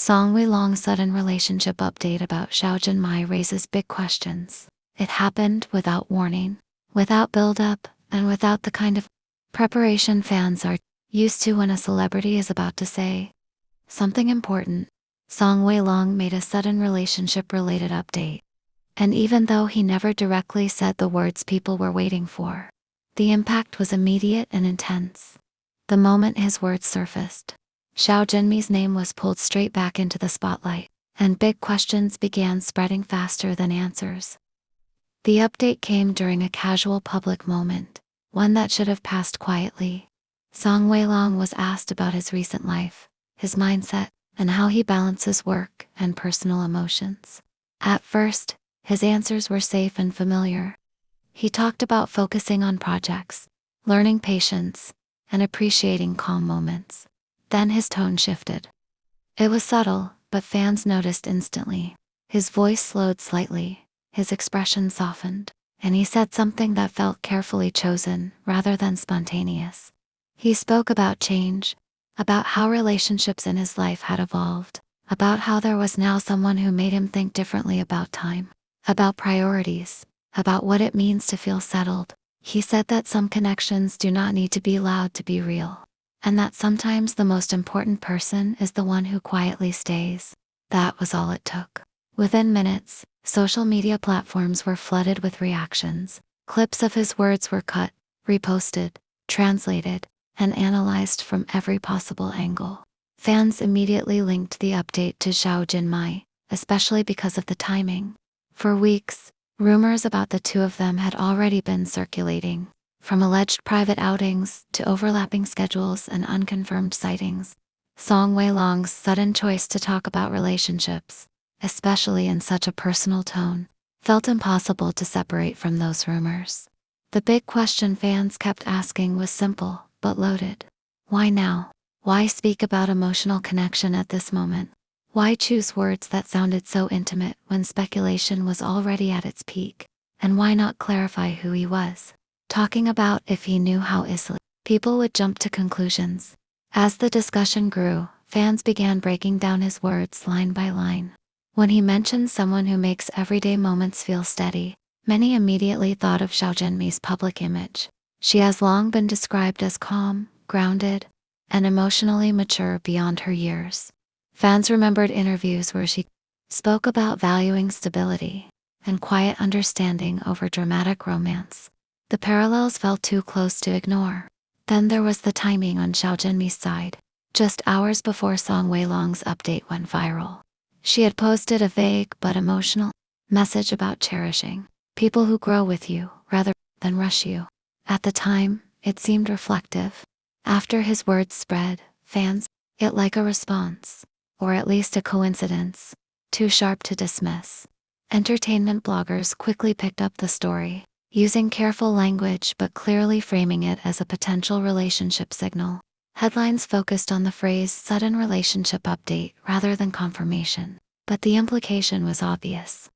Song Weilong's sudden relationship update about Zhao Jinmai raises big questions. It happened without warning, without build-up, and without the kind of preparation fans are used to when a celebrity is about to say something important. Song Weilong made a sudden relationship-related update. And even though he never directly said the words people were waiting for, the impact was immediate and intense. The moment his words surfaced, Zhao Jinmai's name was pulled straight back into the spotlight, and big questions began spreading faster than answers. The update came during a casual public moment, one that should have passed quietly. Song Weilong was asked about his recent life, his mindset, and how he balances work and personal emotions. At first, his answers were safe and familiar. He talked about focusing on projects, learning patience, and appreciating calm moments. Then his tone shifted. It was subtle, but fans noticed instantly. His voice slowed slightly, his expression softened, and he said something that felt carefully chosen rather than spontaneous. He spoke about change, about how relationships in his life had evolved, about how there was now someone who made him think differently about time, about priorities, about what it means to feel settled. He said that some connections do not need to be loud to be real, and that sometimes the most important person is the one who quietly stays. That was all it took. Within minutes, social media platforms were flooded with reactions. Clips of his words were cut, reposted, translated, and analyzed from every possible angle. Fans immediately linked the update to Zhao Jinmai, especially because of the timing. For weeks, rumors about the two of them had already been circulating, from alleged private outings to overlapping schedules and unconfirmed sightings. Song Weilong's sudden choice to talk about relationships, especially in such a personal tone, felt impossible to separate from those rumors. The big question fans kept asking was simple, but loaded. Why now? Why speak about emotional connection at this moment? Why choose words that sounded so intimate when speculation was already at its peak? And why not clarify who he was? Talking about if he knew how easily people would jump to conclusions. As the discussion grew, fans began breaking down his words line by line. When he mentioned someone who makes everyday moments feel steady, many immediately thought of Zhao Jinmai's public image. She has long been described as calm, grounded, and emotionally mature beyond her years. Fans remembered interviews where she spoke about valuing stability and quiet understanding over dramatic romance. The parallels felt too close to ignore. Then there was the timing on Zhao Jinmai's side. Just hours before Song Weilong's update went viral, she had posted a vague but emotional message about cherishing people who grow with you rather than rush you. At the time, it seemed reflective. After his words spread, fans it like a response, or at least a coincidence, too sharp to dismiss. Entertainment bloggers quickly picked up the story, using careful language but clearly framing it as a potential relationship signal. Headlines focused on the phrase sudden relationship update rather than confirmation, but the implication was obvious.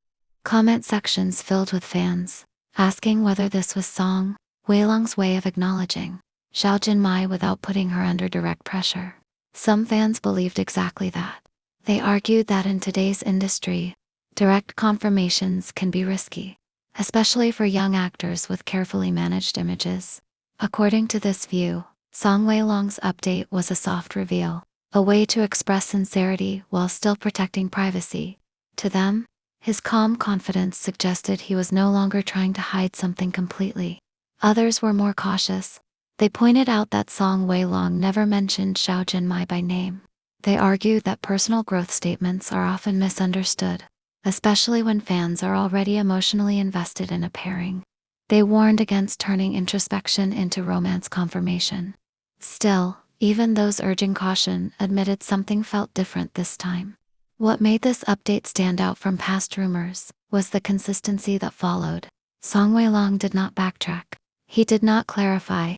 Comment sections filled with fans, asking whether this was Song Weilong's way of acknowledging Zhao Jinmai without putting her under direct pressure. Some fans believed exactly that. They argued that in today's industry, direct confirmations can be risky, especially for young actors with carefully managed images. According to this view, Song Weilong's update was a soft reveal, a way to express sincerity while still protecting privacy. To them, his calm confidence suggested he was no longer trying to hide something completely. Others were more cautious. They pointed out that Song Weilong never mentioned Zhao Jinmai by name. They argued that personal growth statements are often misunderstood, especially when fans are already emotionally invested in a pairing. They warned against turning introspection into romance confirmation. Still, even those urging caution admitted something felt different this time. What made this update stand out from past rumors was the consistency that followed. Song Weilong did not backtrack. He did not clarify.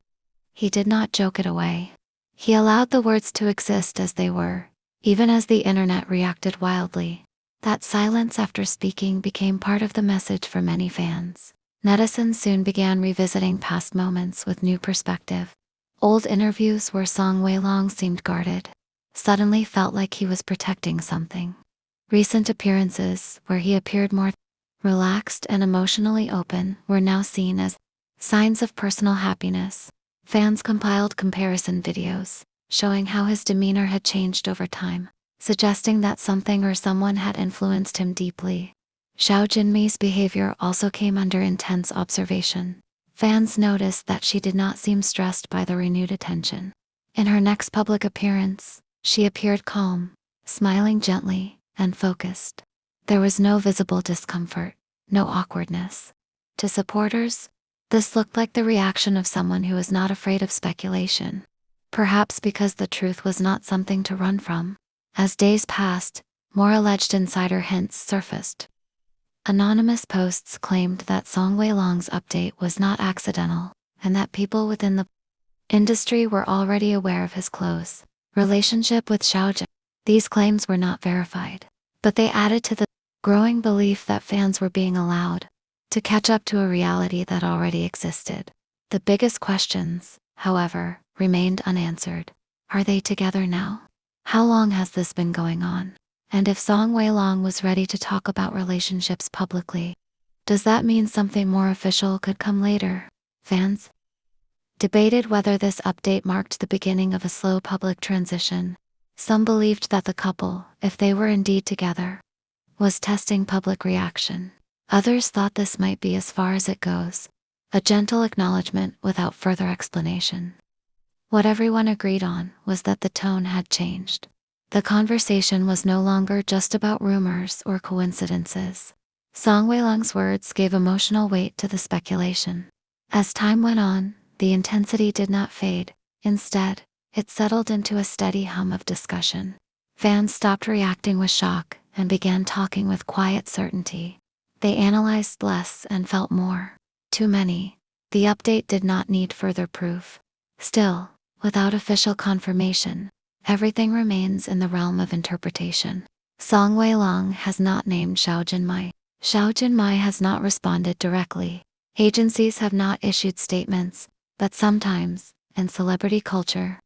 He did not joke it away. He allowed the words to exist as they were, even as the internet reacted wildly. That silence after speaking became part of the message for many fans. Netizens soon began revisiting past moments with new perspective. Old interviews where Song Weilong seemed guarded, suddenly felt like he was protecting something. Recent appearances, where he appeared more relaxed and emotionally open, were now seen as signs of personal happiness. Fans compiled comparison videos, showing how his demeanor had changed over time, suggesting that something or someone had influenced him deeply. Zhao Jinmai's behavior also came under intense observation. Fans noticed that she did not seem stressed by the renewed attention. In her next public appearance, she appeared calm, smiling gently and focused. There was no visible discomfort, no awkwardness. To supporters, this looked like the reaction of someone who is not afraid of speculation. Perhaps because the truth was not something to run from. As days passed, more alleged insider hints surfaced. Anonymous posts claimed that Song Weilong's update was not accidental, and that people within the industry were already aware of his close relationship with Zhao Jinmai. These claims were not verified, but they added to the growing belief that fans were being allowed to catch up to a reality that already existed. The biggest questions, however, remained unanswered. Are they together now? How long has this been going on? And if Song Weilong was ready to talk about relationships publicly, does that mean something more official could come later? Fans debated whether this update marked the beginning of a slow public transition. Some believed that the couple, if they were indeed together, was testing public reaction. Others thought this might be as far as it goes, a gentle acknowledgement without further explanation. What everyone agreed on was that the tone had changed. The conversation was no longer just about rumors or coincidences. Song Weilong's words gave emotional weight to the speculation. As time went on, the intensity did not fade. Instead, it settled into a steady hum of discussion. Fans stopped reacting with shock and began talking with quiet certainty. They analyzed less and felt more. To many, the update did not need further proof. Still, without official confirmation, everything remains in the realm of interpretation. Song Weilong has not named Zhao Jinmai. Zhao Jinmai has not responded directly. Agencies have not issued statements, but sometimes, in celebrity culture,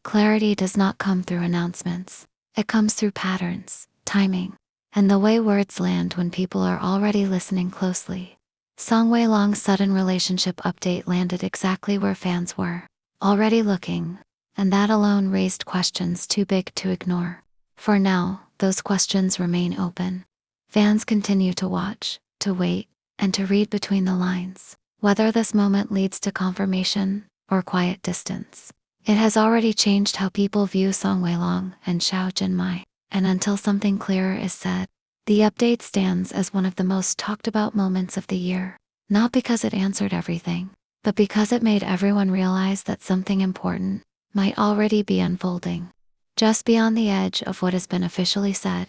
clarity does not come through announcements. It comes through patterns, timing, and the way words land when people are already listening closely. Song Weilong's sudden relationship update landed exactly where fans were already looking, and that alone raised questions too big to ignore. For now, those questions remain open. Fans continue to watch, to wait, and to read between the lines. Whether this moment leads to confirmation or quiet distance, it has already changed how people view Song Weilong and Zhao Jinmai. And until something clearer is said, the update stands as one of the most talked about moments of the year. Not because it answered everything, but because it made everyone realize that something important might already be unfolding, just beyond the edge of what has been officially said.